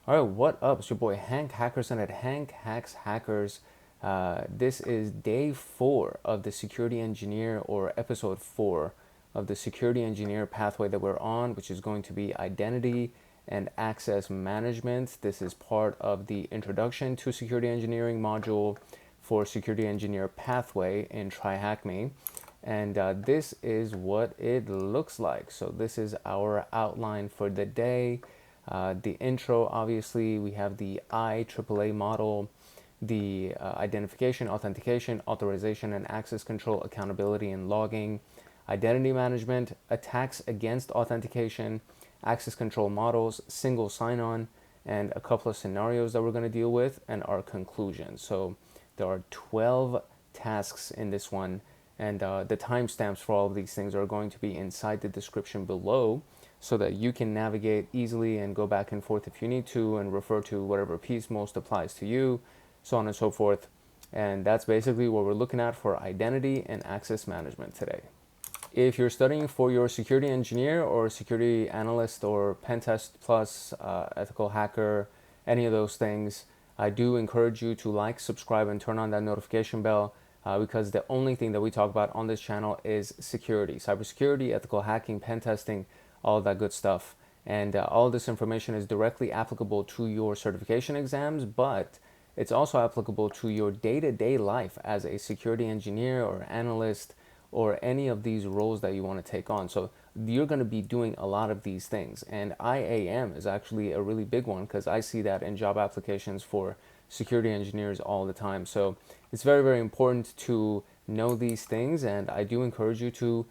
All right, what up? It's your boy Hank Hackerson at Hank Hacks Hackers. This is day 4 of the security engineer, or episode 4 of the security engineer pathway that we're on, which is going to be identity and access management. This is part of the introduction to security engineering module for security engineer pathway in TryHackMe. And this is what it looks like. So this is our outline for the day. The intro, obviously, we have the IAAA model, the identification, authentication, authorization, and access control, accountability, and logging, identity management, attacks against authentication, access control models, single sign-on, and a couple of scenarios that we're going to deal with, and our conclusion. So there are 12 tasks in this one, and the timestamps for all of these things are going to be inside the description below, so that you can navigate easily and go back and forth if you need to and refer to whatever piece most applies to you, so on and so forth. And that's basically what we're looking at for identity and access management today. If you're studying for your security engineer or security analyst or pen test plus, ethical hacker, any of those things, I do encourage you to like, subscribe, and turn on that notification bell, because the only thing that we talk about on this channel is security, cybersecurity, ethical hacking, pen testing, all of that good stuff. And all this information is directly applicable to your certification exams, but it's also applicable to your day-to-day life as a security engineer or analyst or any of these roles that you want to take on. So you're going to be doing a lot of these things. And IAM is actually a really big one, because I see that in job applications for security engineers all the time. So it's very, very important to know these things, and I do encourage you to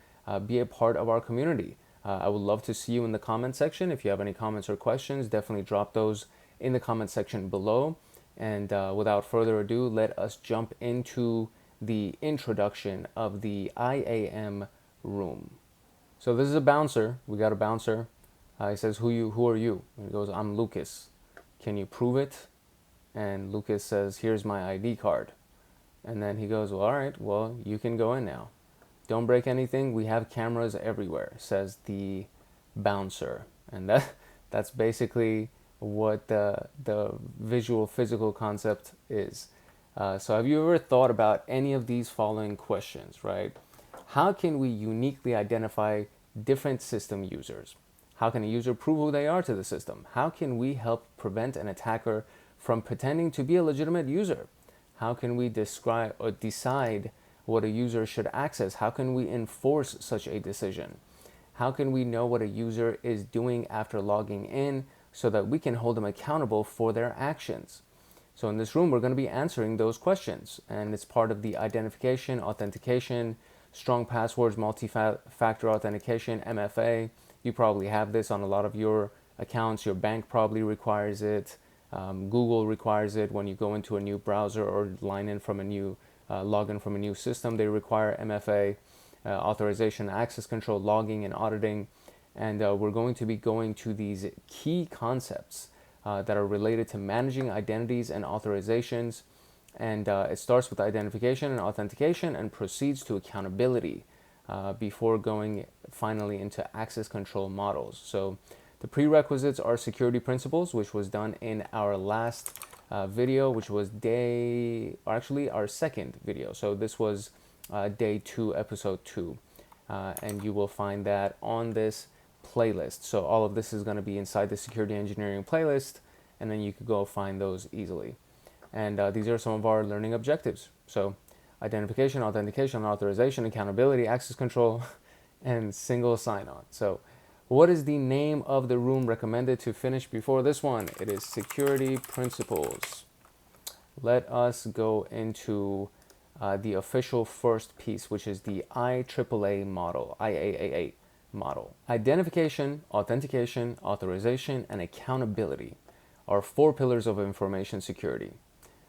be a part of our community. I would love to see you in the comment section. If you have any comments or questions, definitely drop those in the comment section below. And without further ado, let us jump into the introduction of the IAM room. So this is a bouncer. We got a bouncer. He says, who are you? And he goes, I'm Lucas. Can you prove it? And Lucas says, here's my ID card. And then he goes, well, all right, well, you can go in now. Don't break anything. We have cameras everywhere, says the bouncer. And that's basically what the visual physical concept is. So have you ever thought about any of these following questions, right? How can we uniquely identify different system users? How can a user prove who they are to the system? How can we help prevent an attacker from pretending to be a legitimate user? How can we describe or decide what a user should access? How can we enforce such a decision? How can we know what a user is doing after logging in so that we can hold them accountable for their actions? So in this room, we're going to be answering those questions, and it's part of the identification, authentication, strong passwords, multi-factor authentication, MFA. You probably have this on a lot of your accounts. Your bank probably requires it. Google requires it when you go into a new browser or line in from a new login from a new system. They require MFA, authorization, access control, logging, and auditing. And we're going to be going to these key concepts that are related to managing identities and authorizations. And it starts with identification and authentication and proceeds to accountability before going finally into access control models. So the prerequisites are security principles, which was done in our last video, which was our second video. So this was day 2, episode 2. And you will find that on this playlist. So all of this is going to be inside the security engineering playlist, and then you could go find those easily. And these are some of our learning objectives. So identification, authentication, authorization, accountability, access control, and single sign-on. So what is the name of the room recommended to finish before this one? It is security principles. Let us go into the official first piece, which is the IAAA model, IAAA model. Identification, authentication, authorization, and accountability are 4 pillars of information security.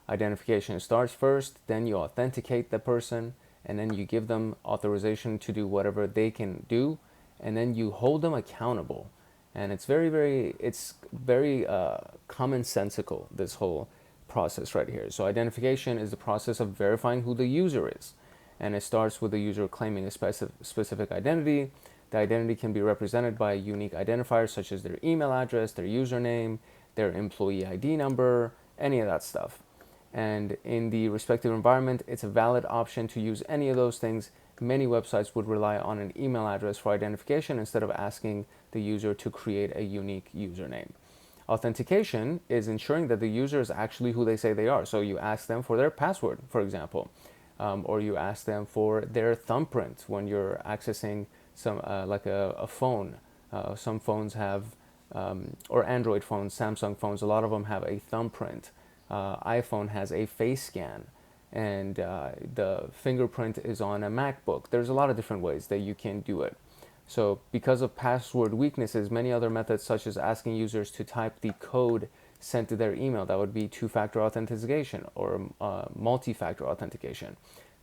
Identification starts first, then you authenticate the person, and then you give them authorization to do whatever they can do, and then you hold them accountable. And it's very commonsensical, this whole process right here. So identification is the process of verifying who the user is, and it starts with the user claiming a specific identity. The identity can be represented by a unique identifier such as their email address, their username, their employee ID number, any of that stuff. And in the respective environment, it's a valid option to use any of those things. Many websites would rely on an email address for identification instead of asking the user to create a unique username. Authentication is ensuring that the user is actually who they say they are. So you ask them for their password, for example, or you ask them for their thumbprint when you're accessing some like a phone. Some phones have, or Android phones, Samsung phones, a lot of them have a thumbprint. iPhone has a face scan, and the fingerprint is on a MacBook. There's a lot of different ways that you can do it. So because of password weaknesses, many other methods such as asking users to type the code sent to their email, that would be two-factor authentication or multi-factor authentication.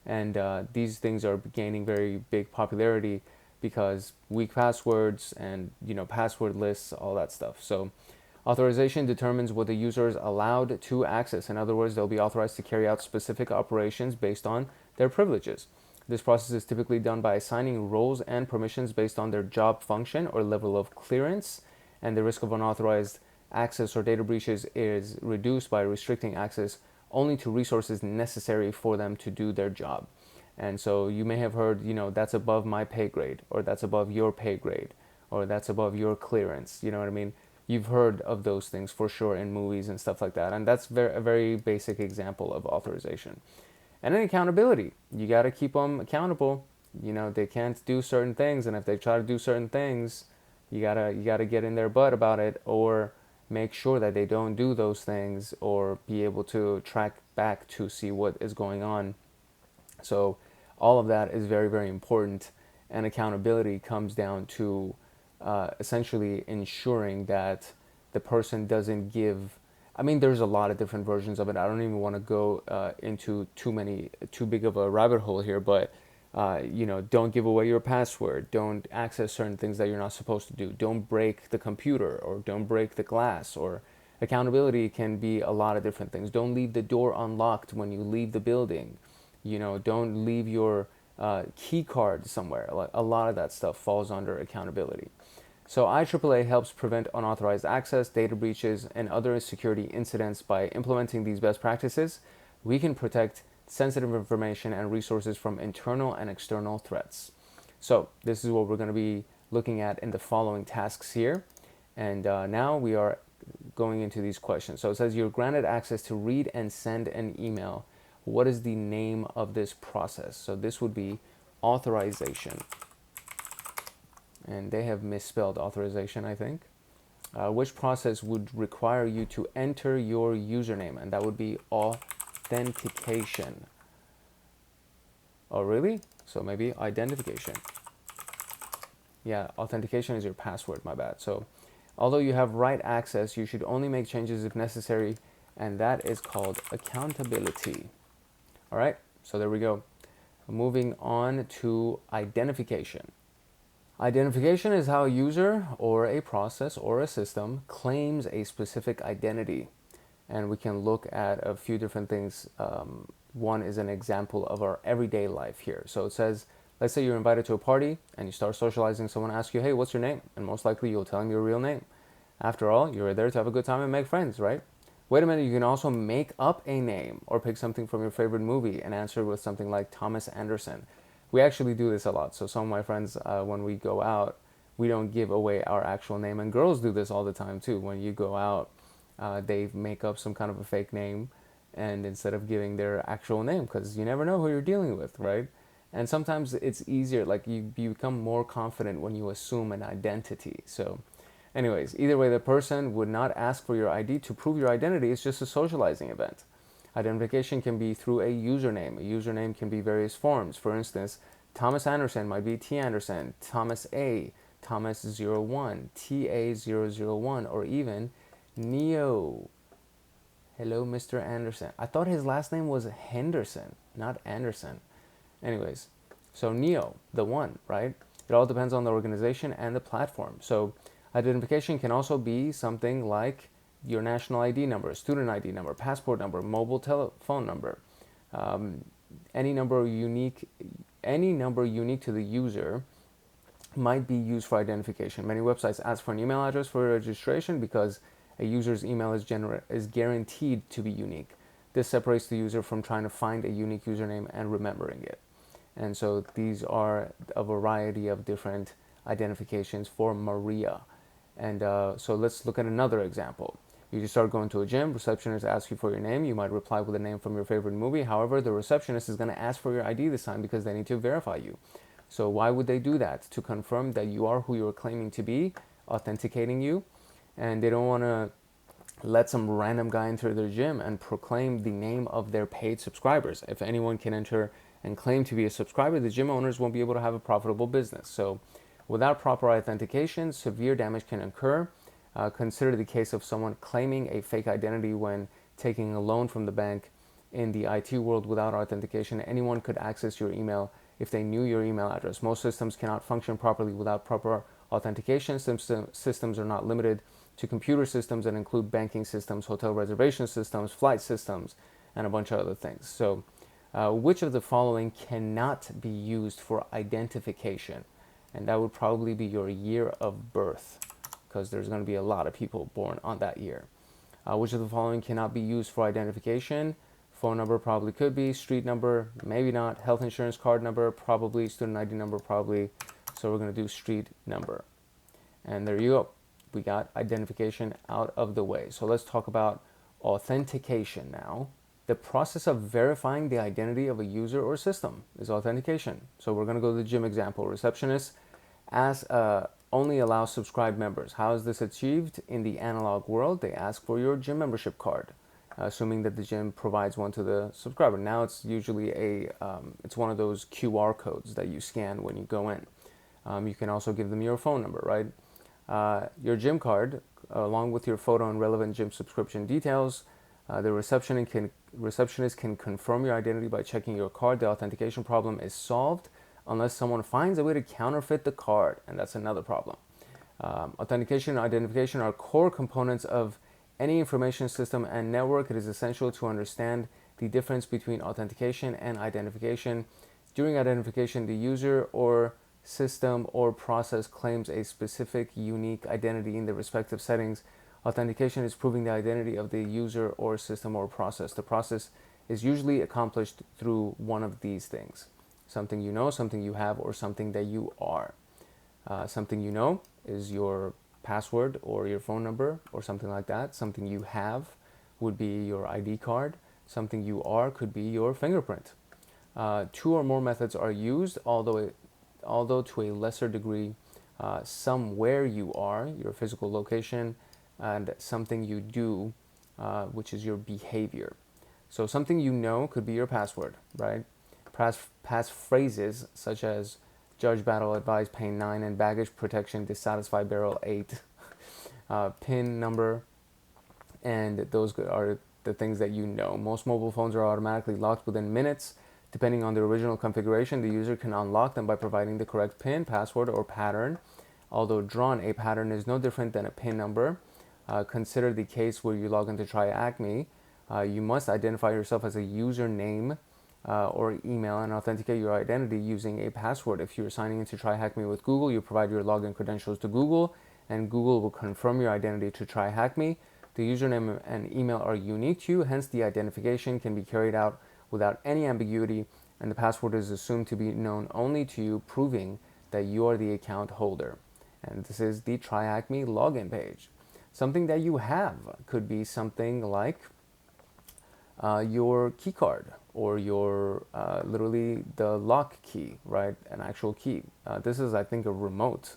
And these things are gaining very big popularity because weak passwords and password lists, all that stuff. So authorization determines what the user is allowed to access. In other words, they'll be authorized to carry out specific operations based on their privileges. This process is typically done by assigning roles and permissions based on their job function or level of clearance, and the risk of unauthorized access or data breaches is reduced by restricting access only to resources necessary for them to do their job. And so you may have heard, that's above my pay grade, or that's above your pay grade, or that's above your clearance. You know what I mean? You've heard of those things for sure in movies and stuff like that. And that's a very basic example of authorization. And then accountability. You got to keep them accountable. They can't do certain things, and if they try to do certain things, you gotta get in their butt about it, or make sure that they don't do those things, or be able to track back to see what is going on. So all of that is very, very important, and accountability comes down to essentially ensuring that the person doesn't give. I mean, there's a lot of different versions of it. I don't even want to go into too big of a rabbit hole here, but don't give away your password. Don't access certain things that you're not supposed to do. Don't break the computer, or don't break the glass. Or accountability can be a lot of different things. Don't leave the door unlocked when you leave the building. Don't leave your key card somewhere. Like, a lot of that stuff falls under accountability. So IAAA helps prevent unauthorized access, data breaches, and other security incidents. By implementing these best practices, we can protect sensitive information and resources from internal and external threats. So this is what we're going to be looking at in the following tasks here. And now we are going into these questions. So it says you're granted access to read and send an email. What is the name of this process? So this would be authorization. And they have misspelled authorization, I think. Which process would require you to enter your username? And that would be authentication. Oh, really? So maybe identification. Yeah, authentication is your password, my bad. So although you have write access, you should only make changes if necessary, and that is called accountability. All right, so there we go. Moving on to identification. Identification is how a user or a process or a system claims a specific identity. And we can look at a few different things. One is an example of our everyday life here. So it says, let's say you're invited to a party and you start socializing. Someone asks you, hey, what's your name? And most likely you'll tell them your real name. After all, you're there to have a good time and make friends, right? Wait a minute, you can also make up a name or pick something from your favorite movie and answer with something like Thomas Anderson. We actually do this a lot. So some of my friends, when we go out, we don't give away our actual name. And girls do this all the time too. When you go out, they make up some kind of a fake name, and instead of giving their actual name, because you never know who you're dealing with, right? And sometimes it's easier, like you become more confident when you assume an identity. So anyways, either way, the person would not ask for your ID to prove your identity. It's just a socializing event. Identification can be through a username. A username can be various forms. For instance, Thomas Anderson might be T Anderson, Thomas A, Thomas01, TA001, or even Neo. Hello, Mr. Anderson. I thought his last name was Henderson, not Anderson. Anyways, so Neo, the one, right? It all depends on the organization and the platform. So identification can also be something like your national ID number, student ID number, passport number, mobile telephone number, any number unique to the user might be used for identification. Many websites ask for an email address for registration because a user's email is guaranteed to be unique. This separates the user from trying to find a unique username and remembering it. And so these are a variety of different identifications for Maria. And so let's look at another example. You just start going to a gym, receptionist asks you for your name. You might reply with a name from your favorite movie. However, the receptionist is going to ask for your ID this time because they need to verify you. So why would they do that? To confirm that you are who you're claiming to be, authenticating you. And they don't want to let some random guy enter their gym and proclaim the name of their paid subscribers. If anyone can enter and claim to be a subscriber, the gym owners won't be able to have a profitable business. So without proper authentication, severe damage can occur. Consider the case of someone claiming a fake identity when taking a loan from the bank. In the IT world, without authentication, anyone could access your email if they knew your email address. Most systems cannot function properly without proper authentication. Systems are not limited to computer systems that include banking systems, hotel reservation systems, flight systems, and a bunch of other things. So which of the following cannot be used for identification? And that would probably be your year of birth, because there's going to be a lot of people born on that year. Which of the following cannot be used for identification? Phone number probably could be. Street number, maybe not. Health insurance card number, probably. Student ID number, probably. So we're going to do street number. And there you go. We got identification out of the way. So let's talk about authentication now. The process of verifying the identity of a user or system is authentication. So we're going to go to the gym example. Receptionist only allows subscribed members. How is this achieved? In the analog world, they ask for your gym membership card, assuming that the gym provides one to the subscriber. Now it's usually it's one of those QR codes that you scan when you go in. You can also give them your phone number, right? Your gym card, along with your photo and relevant gym subscription details. The receptionist can confirm your identity by checking your card. The authentication problem is solved unless someone finds a way to counterfeit the card, and that's another problem. Authentication and identification are core components of any information system and network. It is essential to understand the difference between authentication and identification. During identification, the user or system or process claims a specific unique identity in the respective settings. Authentication is proving the identity of the user or system or process. The process is usually accomplished through one of these things: something you know, something you have, or something that you are. Something you know is your password or your phone number or something like that. Something you have would be your ID card. Something you are could be your fingerprint. Two or more methods are used, although to a lesser degree. Some where you are, your physical location, and something you do, which is your behavior. So something you know could be your password, right? Pass phrases such as judge battle advised pane 9 and baggage protection dissatisfied barrel 8, PIN number, and those are the things that you know. Most mobile phones are automatically locked within minutes. Depending on the original configuration, the user can unlock them by providing the correct PIN, password, or pattern. Although drawn, a pattern is no different than a PIN number. Consider the case where you log into TryHackMe. You must identify yourself as a username or email and authenticate your identity using a password. If you're signing into TryHackMe with Google, you provide your login credentials to Google, and Google will confirm your identity to TryHackMe. The username and email are unique to you, hence the identification can be carried out without any ambiguity, and the password is assumed to be known only to you, proving that you are the account holder. And this is the TryHackMe login page. Something that you have could be something like your key card or your literally the lock key, right? An actual key. This is, I think, a remote.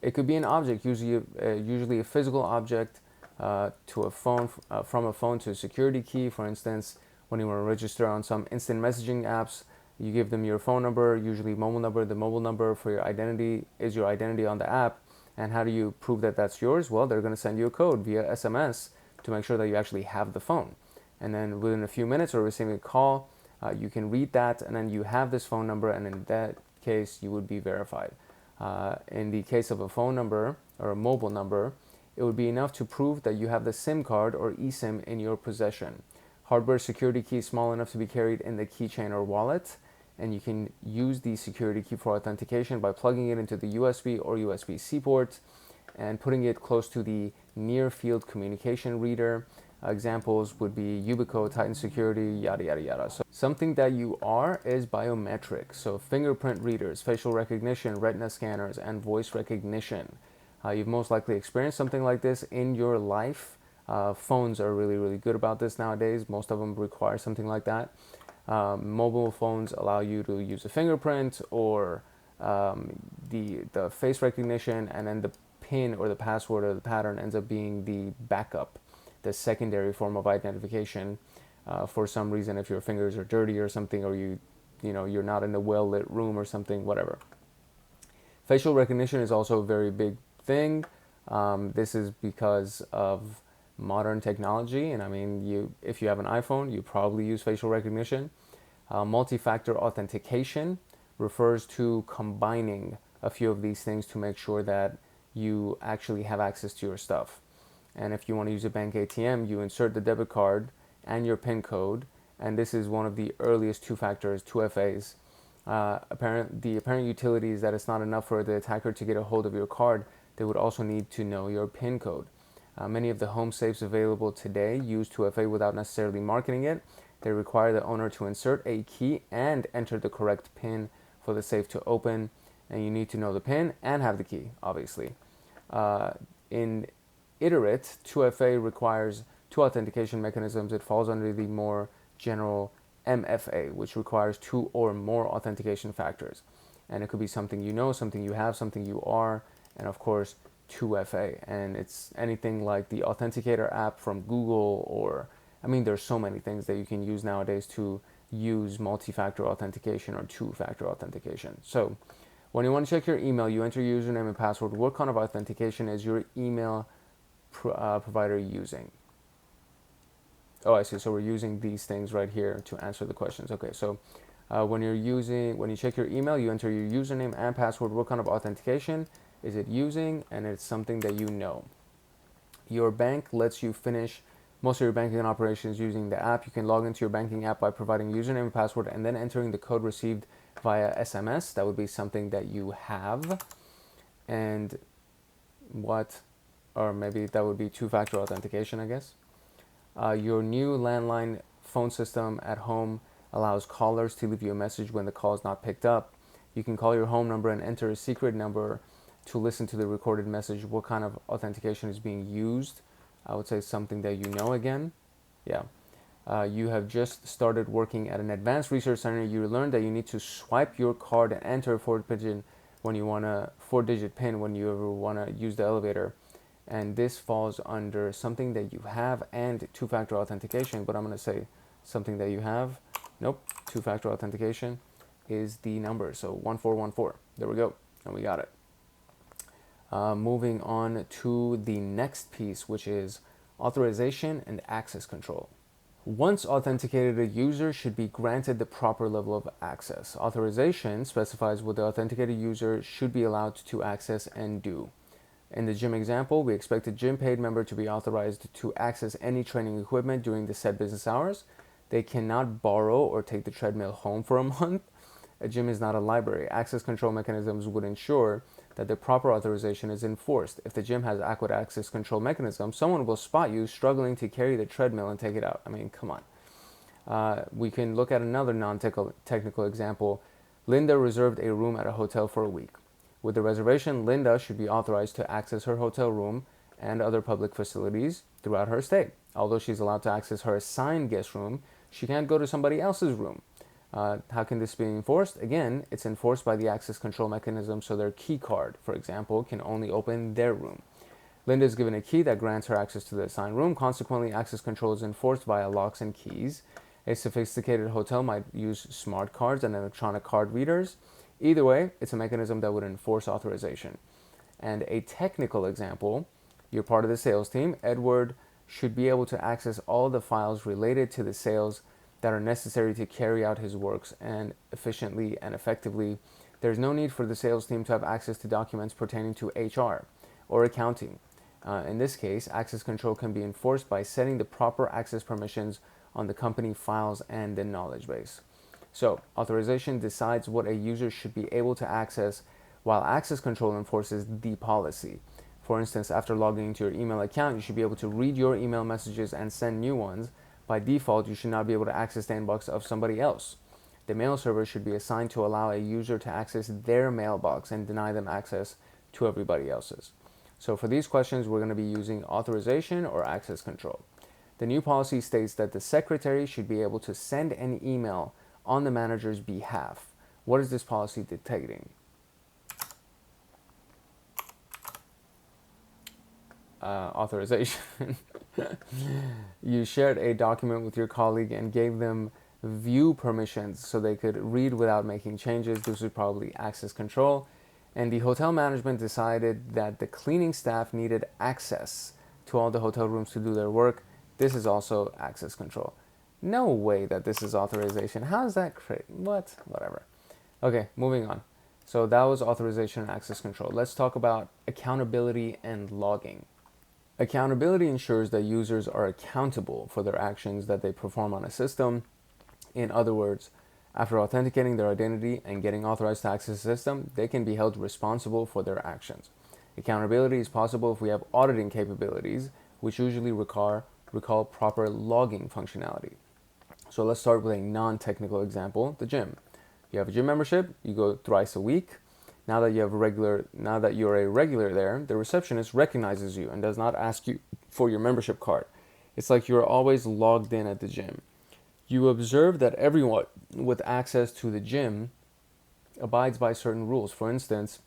It could be an object, usually a physical object, to a phone, from a phone to a security key. For instance, when you want to register on some instant messaging apps, you give them your phone number, usually mobile number. The mobile number for your identity is your identity on the app. And how do you prove that that's yours? Well, they're going to send you a code via SMS to make sure that you actually have the phone. And then within a few minutes or receiving a call, you can read that, and then you have this phone number, and in that case, you would be verified. In the case of a phone number or a mobile number, it would be enough to prove that you have the SIM card or eSIM in your possession. Hardware security key is small enough to be carried in the keychain or wallet, and you can use the security key for authentication by plugging it into the USB or USB-C port. and putting it close to the near field communication reader. Examples would be Yubico, Titan Security, yada yada yada. So something that you are is biometric. So fingerprint readers, facial recognition, retina scanners, and voice recognition. You've most likely experienced something like this in your life. Phones are really good about this nowadays. Most of them require something like that. Mobile phones allow you to use a fingerprint or the face recognition, and then the PIN or the password or the pattern ends up being the backup, the secondary form of identification. For some reason, if your fingers are dirty or something, or you're not in a well-lit room or something, whatever. Facial recognition is also a very big thing. This is because of modern technology, and I mean, if you have an iPhone, you probably use facial recognition. Multi-factor authentication refers to combining a few of these things to make sure that you actually have access to your stuff. And if you want to use a bank ATM, you insert the debit card and your PIN code, and this is one of the earliest two factors, 2FAs. The apparent utility is that it's not enough for the attacker to get a hold of your card. They would also need to know your PIN code. Many of the home safes available today use 2FA without necessarily marketing it. They require the owner to insert a key and enter the correct PIN for the safe to open, and you need to know the PIN and have the key, obviously. In iterate, 2FA requires two authentication mechanisms. It falls under the more general MFA, which requires two or more authentication factors. And it could be something you know, something you have, something you are, and of course, 2FA. And it's anything like the Authenticator app from Google, or, I mean, there's so many things that you can use nowadays to use multi-factor authentication or two-factor authentication. So when you want to check your email, you enter your username and password. What kind of authentication is your email provider using? Oh, I see. So we're using these things right here to answer the questions. Okay, so when you check your email, you enter your username and password. What kind of authentication is it using? And it's something that you know. Your bank lets you finish most of your banking operations using the app. You can log into your banking app by providing username and password and then entering the code received via SMS. That would be something that you have. And or maybe that would be two-factor authentication, I guess. Your new landline phone system at home allows callers to leave you a message when the call is not picked up. You can call your home number and enter a secret number to listen to the recorded message. What kind of authentication is being used? I would say something that you know again. Yeah. You have just started working at an advanced research center. You learned that you need to swipe your card and enter a four-digit PIN when you ever want to use the elevator. And this falls under something that you have and two-factor authentication, but I'm going to say something that you have. Nope, two-factor authentication is the number. So 1414. There we go. And we got it. Moving on to the next piece, which is authorization and access control. Once authenticated, a user should be granted the proper level of access. Authorization specifies what the authenticated user should be allowed to access and do. In the gym example, we expect a gym paid member to be authorized to access any training equipment during the set business hours. They cannot borrow or take the treadmill home for a month. A gym is not a library. Access control mechanisms would ensure that the proper authorization is enforced. If the gym has adequate access control mechanisms, someone will spot you struggling to carry the treadmill and take it out. I mean, come on. We can look at another non-technical example. Linda reserved a room at a hotel for a week. With the reservation, Linda should be authorized to access her hotel room and other public facilities throughout her stay. Although she's allowed to access her assigned guest room, she can't go to somebody else's room. How can this be enforced? Again, it's enforced by the access control mechanism, so their key card, for example, can only open their room. Linda is given a key that grants her access to the assigned room. Consequently, access control is enforced via locks and keys. A sophisticated hotel might use smart cards and electronic card readers. Either way, it's a mechanism that would enforce authorization. And a technical example, you're part of the sales team. Edward should be able to access all the files related to the sales that are necessary to carry out his works and efficiently and effectively. There's no need for the sales team to have access to documents pertaining to HR or accounting. In this case, access control can be enforced by setting the proper access permissions on the company files and the knowledge base. So, authorization decides what a user should be able to access, while access control enforces the policy. For instance, after logging into your email account, you should be able to read your email messages and send new ones. By default, you should not be able to access the inbox of somebody else. The mail server should be assigned to allow a user to access their mailbox and deny them access to everybody else's. So for these questions, we're going to be using authorization or access control. The new policy states that the secretary should be able to send an email on the manager's behalf. What is this policy dictating? Authorization. You shared a document with your colleague and gave them view permissions so they could read without making changes. This is probably access control. And the hotel management decided that the cleaning staff needed access to all the hotel rooms to do their work. This is also access control. No way that this is authorization. How is that crazy? What? Whatever. Okay, moving on. So that was authorization and access control. Let's talk about accountability and logging. Accountability ensures that users are accountable for their actions that they perform on a system. In other words, after authenticating their identity and getting authorized to access the system, they can be held responsible for their actions. Accountability is possible if we have auditing capabilities, which usually recall proper logging functionality. So let's start with a non-technical example, the gym. You have a gym membership, you go thrice a week. Now that you're a regular there, the receptionist recognizes you and does not ask you for your membership card. It's like you're always logged in at the gym. You observe that everyone with access to the gym abides by certain rules. For instance,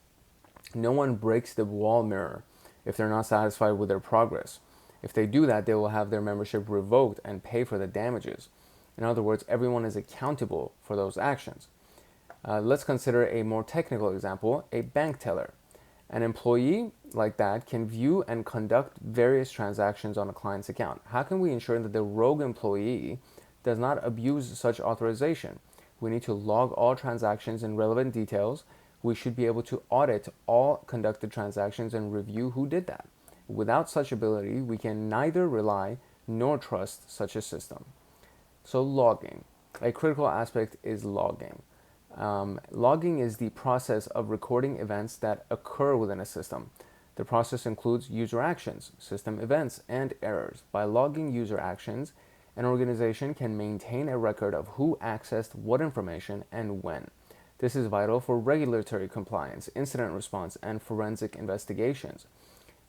no one breaks the wall mirror if they're not satisfied with their progress. If they do that, they will have their membership revoked and pay for the damages. In other words, everyone is accountable for those actions. Let's consider a more technical example, a bank teller. An employee like that can view and conduct various transactions on a client's account. How can we ensure that the rogue employee does not abuse such authorization? We need to log all transactions in relevant details. We should be able to audit all conducted transactions and review who did that. Without such ability, we can neither rely nor trust such a system. So logging. A critical aspect is logging. Logging is the process of recording events that occur within a system. The process includes user actions, system events, and errors. By logging user actions, an organization can maintain a record of who accessed what information and when. This is vital for regulatory compliance, incident response, and forensic investigations.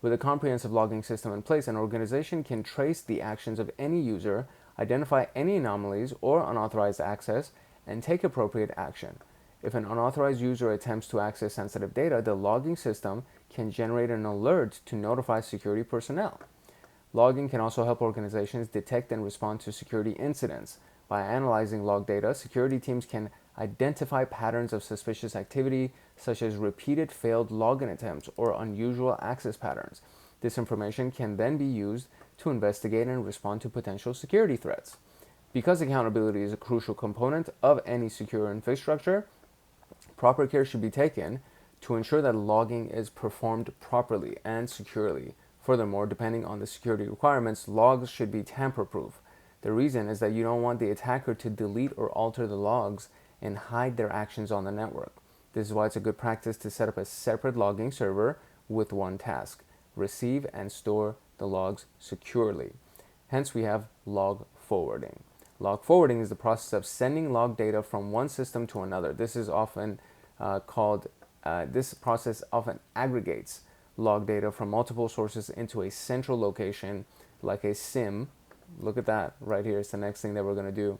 With a comprehensive logging system in place, an organization can trace the actions of any user, identify any anomalies or unauthorized access, and take appropriate action. If an unauthorized user attempts to access sensitive data, the logging system can generate an alert to notify security personnel. Logging can also help organizations detect and respond to security incidents. By analyzing log data, security teams can identify patterns of suspicious activity, such as repeated failed login attempts or unusual access patterns. This information can then be used to investigate and respond to potential security threats. Because accountability is a crucial component of any secure infrastructure, proper care should be taken to ensure that logging is performed properly and securely. Furthermore, depending on the security requirements, logs should be tamper-proof. The reason is that you don't want the attacker to delete or alter the logs and hide their actions on the network. This is why it's a good practice to set up a separate logging server with one task: receive and store the logs securely. Hence, we have log forwarding. Log forwarding is the process of sending log data from one system to another. This process often aggregates log data from multiple sources into a central location like a SIM. Look at that right here. It's the next thing that we're going to do.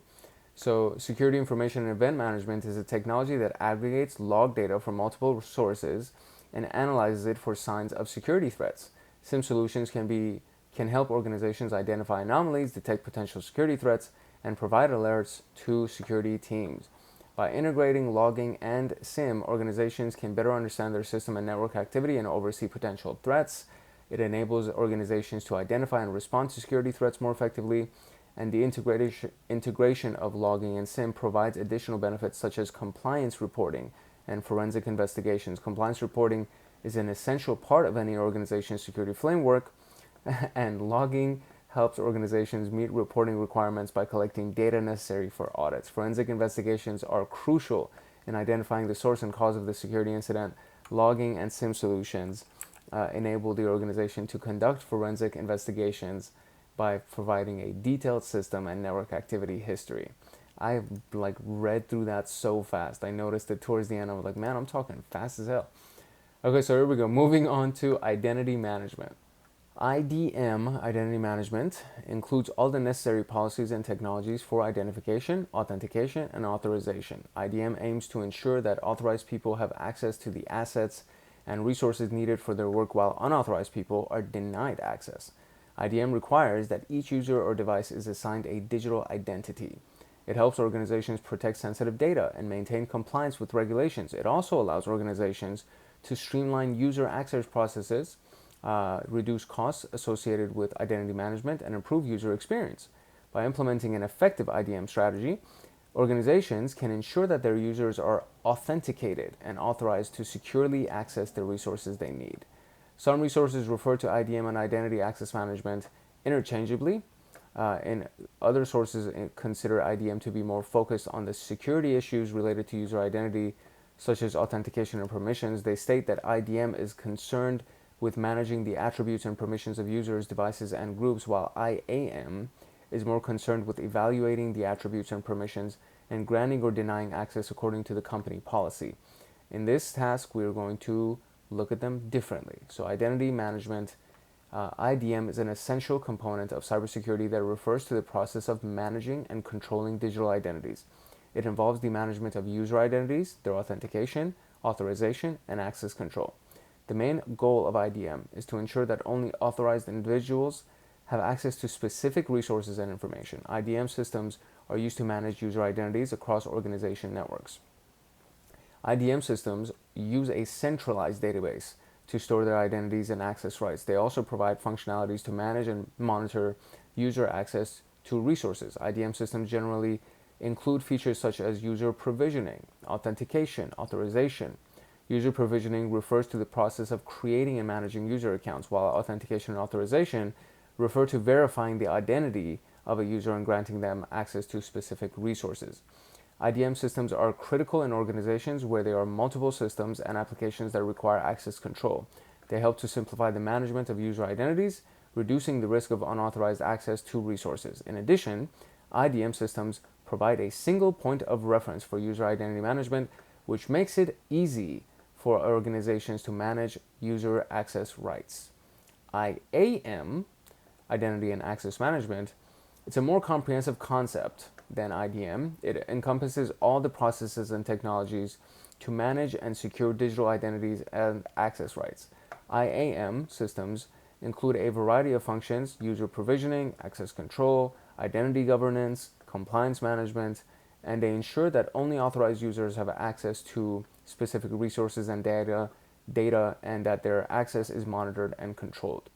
So security information and event management is a technology that aggregates log data from multiple sources and analyzes it for signs of security threats. SIM solutions can help organizations identify anomalies, detect potential security threats, and provide alerts to security teams. By integrating logging and SIM, organizations can better understand their system and network activity and oversee potential threats. It enables organizations to identify and respond to security threats more effectively, and the integration of logging and SIM provides additional benefits such as compliance reporting and forensic investigations. Compliance reporting is an essential part of any organization's security framework, and logging helps organizations meet reporting requirements by collecting data necessary for audits. Forensic investigations are crucial in identifying the source and cause of the security incident. Logging and SIM solutions enable the organization to conduct forensic investigations by providing a detailed system and network activity history. I like read through that so fast. I noticed it towards the end. I was like, man, I'm talking fast as hell. Okay, so here we go. Moving on to identity management. IDM, identity management, includes all the necessary policies and technologies for identification, authentication, and authorization. IDM aims to ensure that authorized people have access to the assets and resources needed for their work, while unauthorized people are denied access. IDM requires that each user or device is assigned a digital identity. It helps organizations protect sensitive data and maintain compliance with regulations. It also allows organizations to streamline user access processes, reduce costs associated with identity management, and improve user experience. By implementing an effective IDM strategy, organizations can ensure that their users are authenticated and authorized to securely access the resources they need. Some resources refer to IDM and identity access management interchangeably. And other sources consider IDM to be more focused on the security issues related to user identity, such as authentication and permissions. They state that IDM is concerned with managing the attributes and permissions of users, devices, and groups, while IAM is more concerned with evaluating the attributes and permissions and granting or denying access according to the company policy. In this task, we are going to look at them differently. So identity management, IDM is an essential component of cybersecurity that refers to the process of managing and controlling digital identities. It involves the management of user identities, their authentication, authorization, and access control. The main goal of IDM is to ensure that only authorized individuals have access to specific resources and information. IDM systems are used to manage user identities across organization networks. IDM systems use a centralized database to store their identities and access rights. They also provide functionalities to manage and monitor user access to resources. IDM systems generally include features such as user provisioning, authentication, authorization. User provisioning refers to the process of creating and managing user accounts, while authentication and authorization refer to verifying the identity of a user and granting them access to specific resources. IDM systems are critical in organizations where there are multiple systems and applications that require access control. They help to simplify the management of user identities, reducing the risk of unauthorized access to resources. In addition, IDM systems provide a single point of reference for user identity management, which makes it easy for organizations to manage user access rights. IAM, Identity and Access Management, it's a more comprehensive concept than IDM. It encompasses all the processes and technologies to manage and secure digital identities and access rights. IAM systems include a variety of functions: user provisioning, access control, identity governance, compliance management, and they ensure that only authorized users have access to specific resources and data, and that their access is monitored and controlled.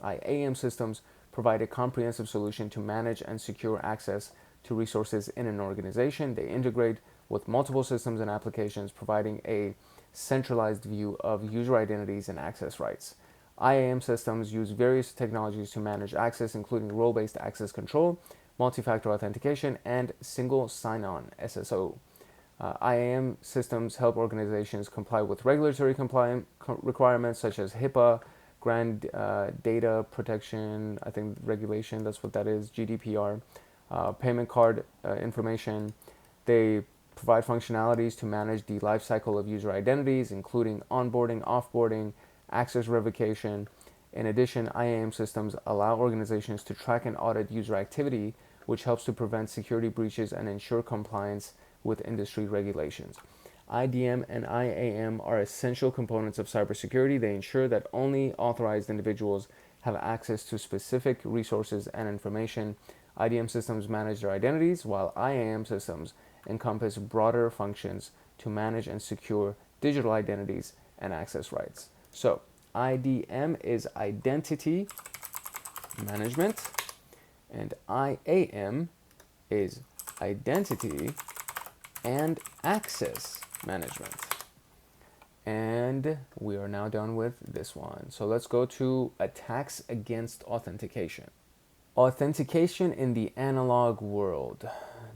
IAM systems provide a comprehensive solution to manage and secure access to resources in an organization. They integrate with multiple systems and applications, providing a centralized view of user identities and access rights. IAM systems use various technologies to manage access, including role-based access control, multi-factor authentication, and single sign-on (SSO). IAM systems help organizations comply with regulatory requirements such as HIPAA, Grand Data Protection, I think regulation, that's what that is, GDPR, payment card information. They provide functionalities to manage the lifecycle of user identities, including onboarding, offboarding, access revocation. In addition, IAM systems allow organizations to track and audit user activity, which helps to prevent security breaches and ensure compliance with industry regulations. IDM and IAM are essential components of cybersecurity. They ensure that only authorized individuals have access to specific resources and information. IDM systems manage their identities, while IAM systems encompass broader functions to manage and secure digital identities and access rights. So, IDM is identity management, and IAM is identity and access management. And we are now done with this one. So let's go to attacks against authentication. Authentication in the analog world.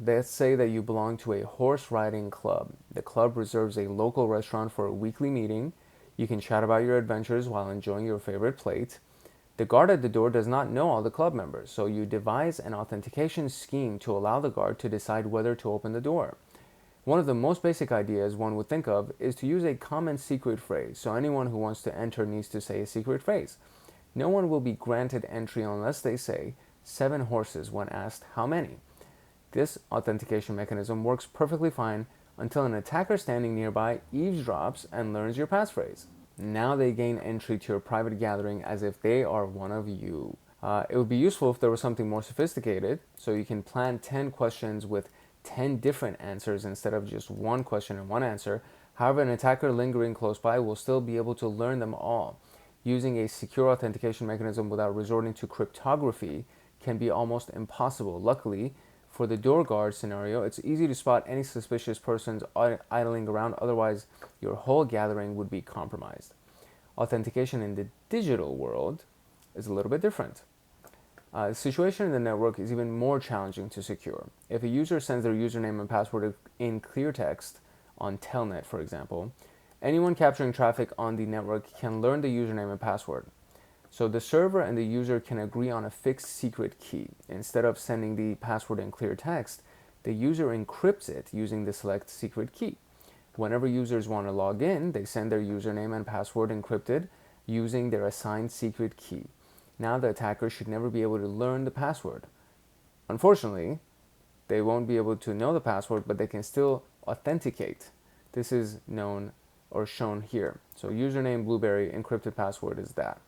Let's say that you belong to a horse riding club. The club reserves a local restaurant for a weekly meeting. You can chat about your adventures while enjoying your favorite plate. The guard at the door does not know all the club members, so you devise an authentication scheme to allow the guard to decide whether to open the door. One of the most basic ideas one would think of is to use a common secret phrase, so anyone who wants to enter needs to say a secret phrase. No one will be granted entry unless they say 7 horses when asked how many. This authentication mechanism works perfectly fine until an attacker standing nearby eavesdrops and learns your passphrase. Now they gain entry to your private gathering as if they are one of you. It would be useful if there was something more sophisticated, so you can plan 10 questions with 10 different answers instead of just one question and one answer. However, an attacker lingering close by will still be able to learn them all. Using a secure authentication mechanism without resorting to cryptography can be almost impossible. Luckily, for the door guard scenario, it's easy to spot any suspicious persons idling around, otherwise your whole gathering would be compromised. Authentication in the digital world is a little bit different. The situation in the network is even more challenging to secure. If a user sends their username and password in clear text on Telnet, for example, anyone capturing traffic on the network can learn the username and password. So the server and the user can agree on a fixed secret key. Instead of sending the password in clear text, the user encrypts it using the select secret key. Whenever users want to log in, they send their username and password encrypted using their assigned secret key. Now the attacker should never be able to learn the password. Unfortunately, they won't be able to know the password, but they can still authenticate. This is known or shown here. So username Blueberry, encrypted password is that.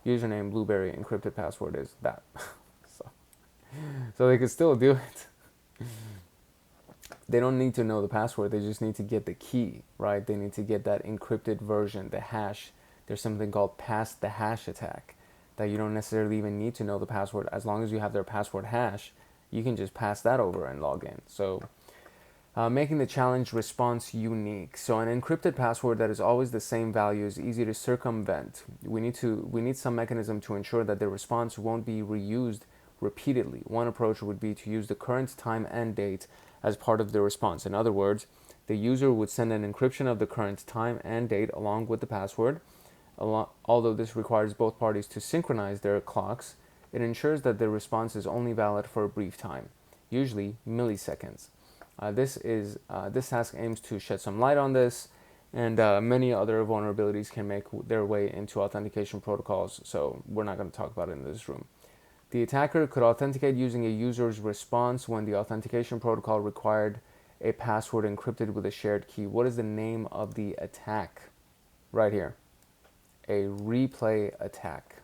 Username Blueberry, encrypted password is that. so they can still do it. They don't need to know the password, they just need to get the key, right? They need to get that encrypted version, the hash. There's something called pass the hash attack that you don't necessarily even need to know the password. As long as you have their password hash, you can just pass that over and log in. So making the challenge response unique. So an encrypted password that is always the same value is easy to circumvent. We need some mechanism to ensure that the response won't be reused repeatedly. One approach would be to use the current time and date as part of the response. In other words, the user would send an encryption of the current time and date along with the password. Although this requires both parties to synchronize their clocks, it ensures that the response is only valid for a brief time, usually milliseconds. This task aims to shed some light on this, and many other vulnerabilities can make their way into authentication protocols, so we're not going to talk about it in this room. The attacker could authenticate using a user's response when the authentication protocol required a password encrypted with a shared key. What is the name of the attack? Right here. A replay attack.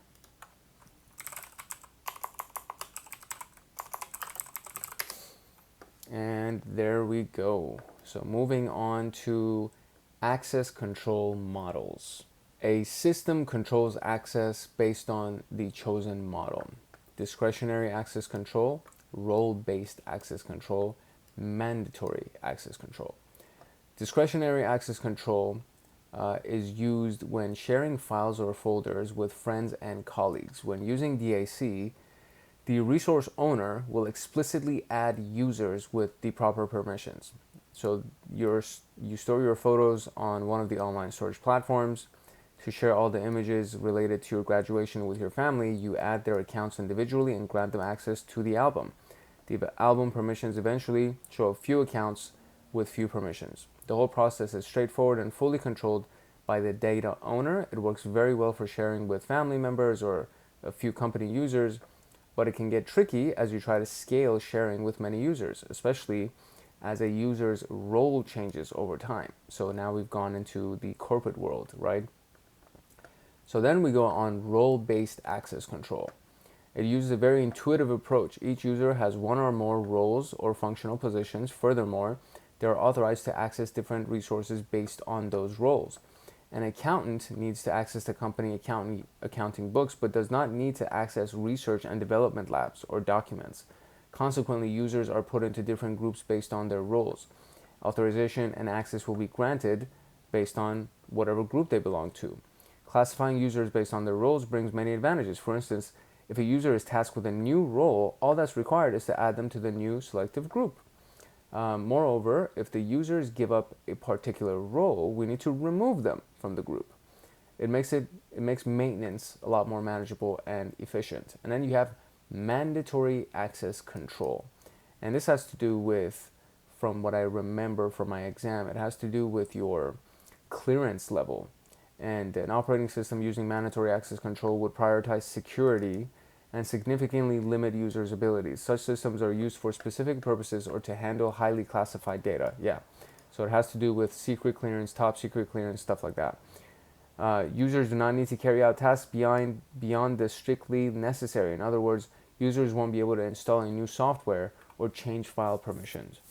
And there we go. So moving on to access control models. A system controls access based on the chosen model. Discretionary access control, role-based access control, mandatory access control. Discretionary access control is used when sharing files or folders with friends and colleagues. When using DAC, the resource owner will explicitly add users with the proper permissions. So you store your photos on one of the online storage platforms. To share all the images related to your graduation with your family, you add their accounts individually and grant them access to the album. The album permissions eventually show a few accounts with few permissions. The whole process is straightforward and fully controlled by the data owner. It works very well for sharing with family members or a few company users, but it can get tricky as you try to scale sharing with many users, especially as a user's role changes over time. So now we've gone into the corporate world, right? So then we go on role-based access control. It uses a very intuitive approach. Each user has one or more roles or functional positions. Furthermore, they are authorized to access different resources based on those roles. An accountant needs to access the company accounting books, but does not need to access research and development labs or documents. Consequently, users are put into different groups based on their roles. Authorization and access will be granted based on whatever group they belong to. Classifying users based on their roles brings many advantages. For instance, if a user is tasked with a new role, all that's required is to add them to the new selective group. Moreover, if the users give up a particular role, we need to remove them from the group. It makes maintenance a lot more manageable and efficient. And then you have mandatory access control. And this has to do with, from what I remember from my exam, it has to do with your clearance level. And an operating system using mandatory access control would prioritize security and significantly limit users' abilities. Such systems are used for specific purposes or to handle highly classified data. Yeah. So it has to do with secret clearance, top secret clearance, stuff like that. Users do not need to carry out tasks beyond the strictly necessary. In other words, users won't be able to install a new software or change file permissions.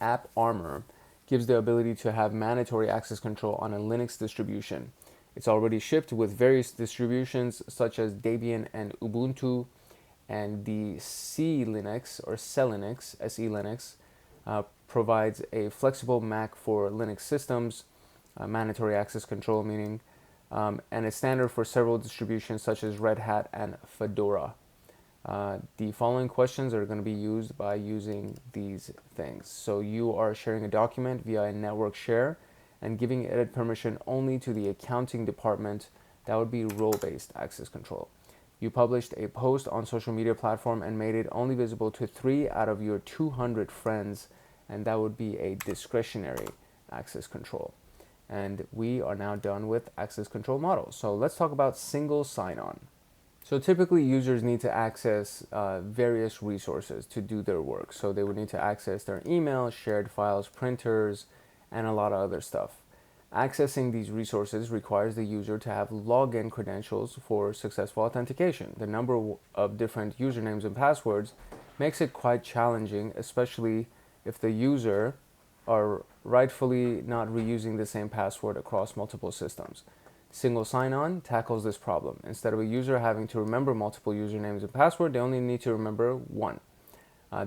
App Armor gives the ability to have mandatory access control on a Linux distribution. It's already shipped with various distributions such as Debian and Ubuntu, and the C-Linux or SE-Linux, SE-Linux provides a flexible Mac for Linux systems, mandatory access control meaning, and is standard for several distributions such as Red Hat and Fedora. The following questions are going to be used by using these things. So you are sharing a document via a network share and giving edit permission only to the accounting department. That would be role-based access control. You published a post on social media platform and made it only visible to 3 out of your 200 friends, and that would be a discretionary access control. And we are now done with access control models. So let's talk about single sign-on. So typically users need to access various resources to do their work. So they would need to access their email, shared files, printers, and a lot of other stuff. Accessing these resources requires the user to have login credentials for successful authentication. The number of different usernames and passwords makes it quite challenging, especially if the user are rightfully not reusing the same password across multiple systems. Single sign-on tackles this problem. Instead of a user having to remember multiple usernames and passwords, they only need to remember one.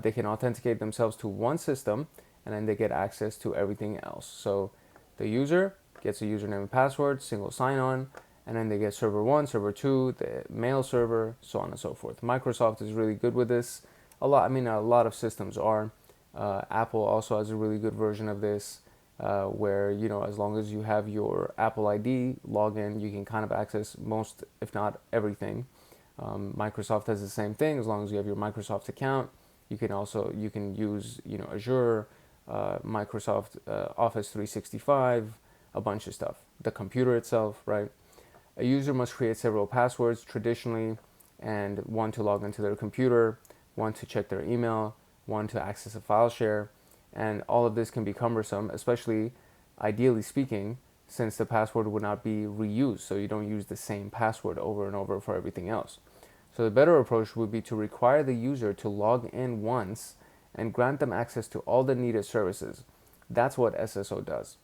They can authenticate themselves to one system, and then they get access to everything else. So the user gets a username and password, single sign-on, and then they get server 1, server 2, the mail server, so on and so forth. Microsoft is really good with this. A lot of systems are. Apple also has a really good version of this. Where, as long as you have your Apple ID login, you can kind of access most, if not everything. Microsoft has the same thing. As long as you have your Microsoft account, you can use, Azure, Microsoft Office 365, a bunch of stuff. The computer itself, right? A user must create several passwords traditionally, and one to log into their computer, one to check their email, one to access a file share. And all of this can be cumbersome, especially, ideally speaking, since the password would not be reused, so you don't use the same password over and over for everything else. So the better approach would be to require the user to log in once and grant them access to all the needed services. That's what SSO does.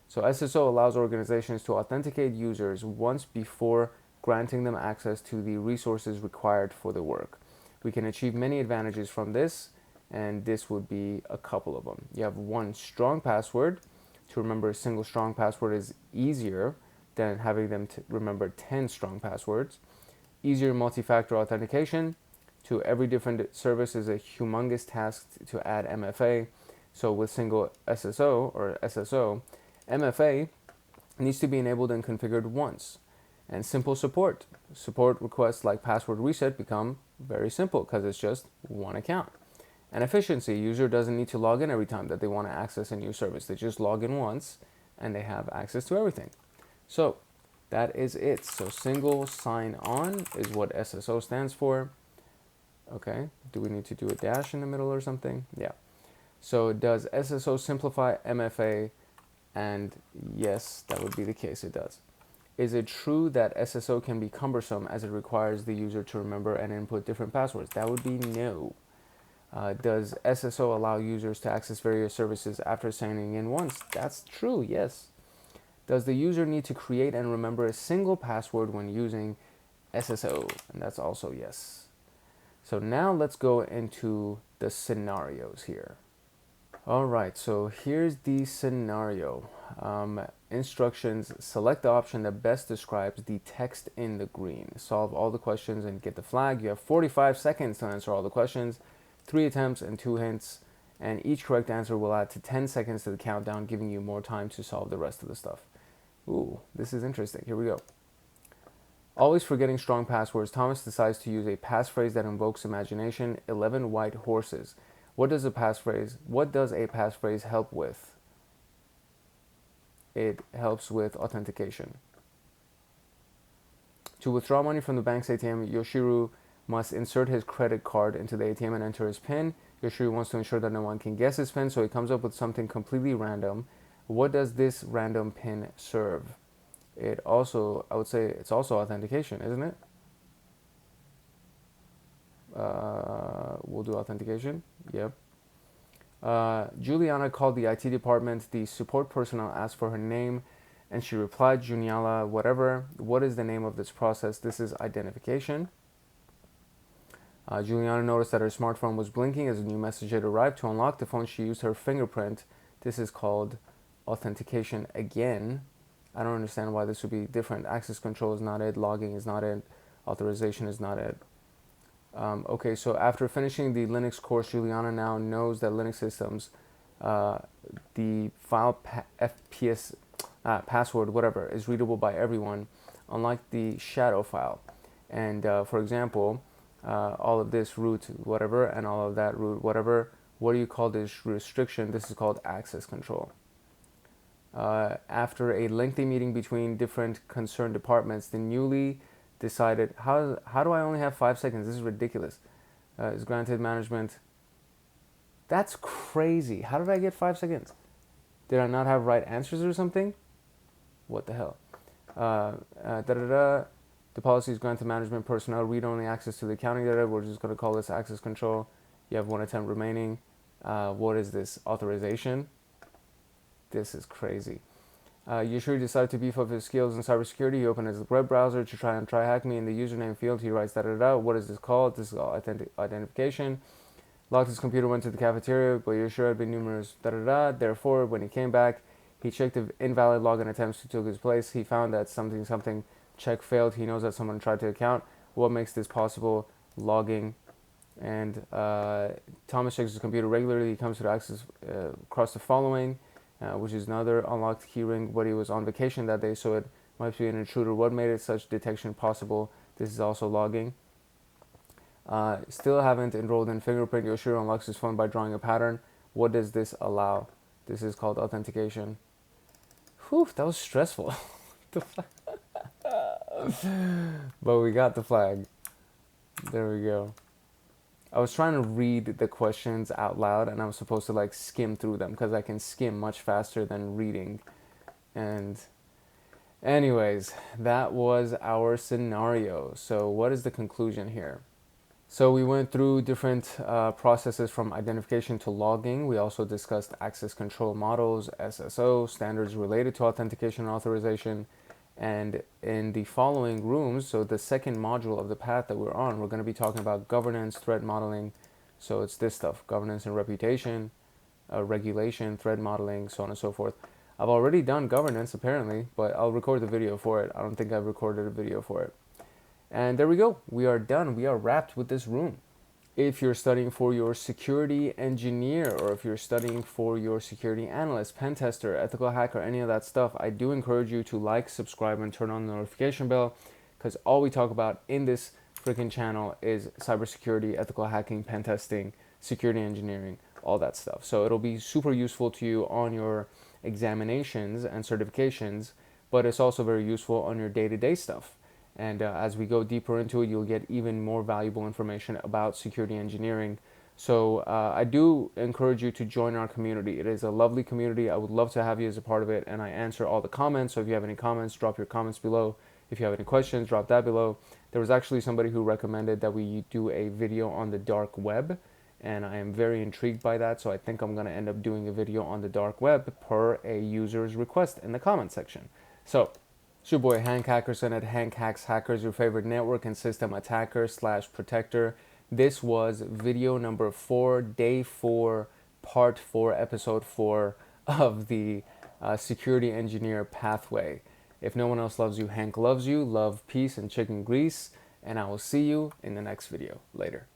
So SSO allows organizations to authenticate users once before granting them access to the resources required for the work. We can achieve many advantages from this, and this would be a couple of them. You have one strong password. To remember a single strong password is easier than having them to remember 10 strong passwords. Easier multi-factor authentication. To every different service is a humongous task to add MFA. So with single SSO or SSO, MFA needs to be enabled and configured once. And simple support. Support requests like password reset become very simple because it's just one account. And efficiency, user doesn't need to log in every time that they want to access a new service. They just log in once and they have access to everything. So that is it. So single sign-on is what SSO stands for. Okay, do we need to do a dash in the middle or something? Yeah. So does SSO simplify MFA? And yes, that would be the case, it does. Is it true that SSO can be cumbersome as it requires the user to remember and input different passwords? That would be no. Does SSO allow users to access various services after signing in once? That's true, yes. Does the user need to create and remember a single password when using SSO? And that's also yes. So now let's go into the scenarios here. All right, so here's the scenario. Instructions: select the option that best describes the text in the green. Solve all the questions and get the flag. You have 45 seconds to answer all the questions. 3 attempts and 2 hints, and each correct answer will add to 10 seconds to the countdown, giving you more time to solve the rest of the stuff. Ooh, this is interesting. Here we go. Always forgetting strong passwords, Thomas decides to use a passphrase that invokes imagination, 11 white horses. What does a passphrase help with? It helps with authentication. To withdraw money from the bank's ATM, Yoshiru must insert his credit card into the ATM and enter his PIN. Yoshiru wants to ensure that no one can guess his PIN, so he comes up with something completely random. What does this random PIN serve? I would say it's also authentication, isn't it? We'll do authentication. Yep. Juliana called the IT department. The support personnel asked for her name, and she replied, Juniala, whatever. What is the name of this process? This is identification. Juliana noticed that her smartphone was blinking as a new message had arrived. To unlock the phone, she used her fingerprint. This is called authentication again. I don't understand why this would be different. Access control is not it. Logging is not it. Authorization is not it. Okay, so after finishing the Linux course, Juliana now knows that Linux systems, the file FPS password, whatever, is readable by everyone, unlike the shadow file. And for example, all of this root whatever and all of that root whatever, what do you call this restriction? This is called access control. After a lengthy meeting between different concerned departments, the newly decided, how do I only have 5 seconds? This is ridiculous. Is granted management. That's crazy. How did I get 5 seconds? Did I not have right answers or something? What the hell? The policy is granted management personnel read-only access to the accounting data. We're just going to call this access control. You have 1 attempt remaining. What is this? Authorization. This is crazy. Yashuri decided to beef up his skills in cybersecurity. He opened his web browser to try and TryHackMe. In the username field, he writes What is this called? This is called identification. Locked his computer, went to the cafeteria, but Yashuri had been numerous Therefore, when he came back, he checked the invalid login attempts who took his place. He found that something check failed. He knows that someone tried to account. What makes this possible? Logging. And Thomas checks his computer regularly. He comes to the access across the following. Which is another unlocked keyring, but he was on vacation that day, so it might be an intruder. What made it such detection possible? This is also logging. Still haven't enrolled in fingerprint. Yoshiro unlocks his phone by drawing a pattern. What does this allow? This is called authentication. Whew, that was stressful. But we got the flag. There we go. I was trying to read the questions out loud, and I was supposed to like skim through them because I can skim much faster than reading. And anyways, that was our scenario. So what is the conclusion here? So we went through different processes from identification to logging. We also discussed access control models, SSO, standards related to authentication and authorization. And in the following rooms, so the second module of the path that we're on, we're going to be talking about governance, threat modeling. So it's this stuff, governance and reputation, regulation, threat modeling, so on and so forth. I've already done governance apparently, but I'll record the video for it. I don't think I've recorded a video for it. And there we go. We are done. We are wrapped with this room. If you're studying for your security engineer, or if you're studying for your security analyst, pen tester, ethical hacker, any of that stuff, I do encourage you to like, subscribe, and turn on the notification bell, because all we talk about in this freaking channel is cybersecurity, ethical hacking, pen testing, security engineering, all that stuff. So it'll be super useful to you on your examinations and certifications, but it's also very useful on your day-to-day stuff. And as we go deeper into it, you'll get even more valuable information about security engineering. So I do encourage you to join our community. It is a lovely community. I would love to have you as a part of it. And I answer all the comments. So if you have any comments, drop your comments below. If you have any questions, drop that below. There was actually somebody who recommended that we do a video on the dark web. And I am very intrigued by that. So I think I'm going to end up doing a video on the dark web per a user's request in the comment section. So it's your boy Hank Hackerson at Hank Hacks Hackers, your favorite network and system attacker / protector. This was video number 4, day 4, part 4, episode 4 of the security engineer pathway. If no one else loves you, Hank loves you. Love, peace, and chicken grease. And I will see you in the next video. Later.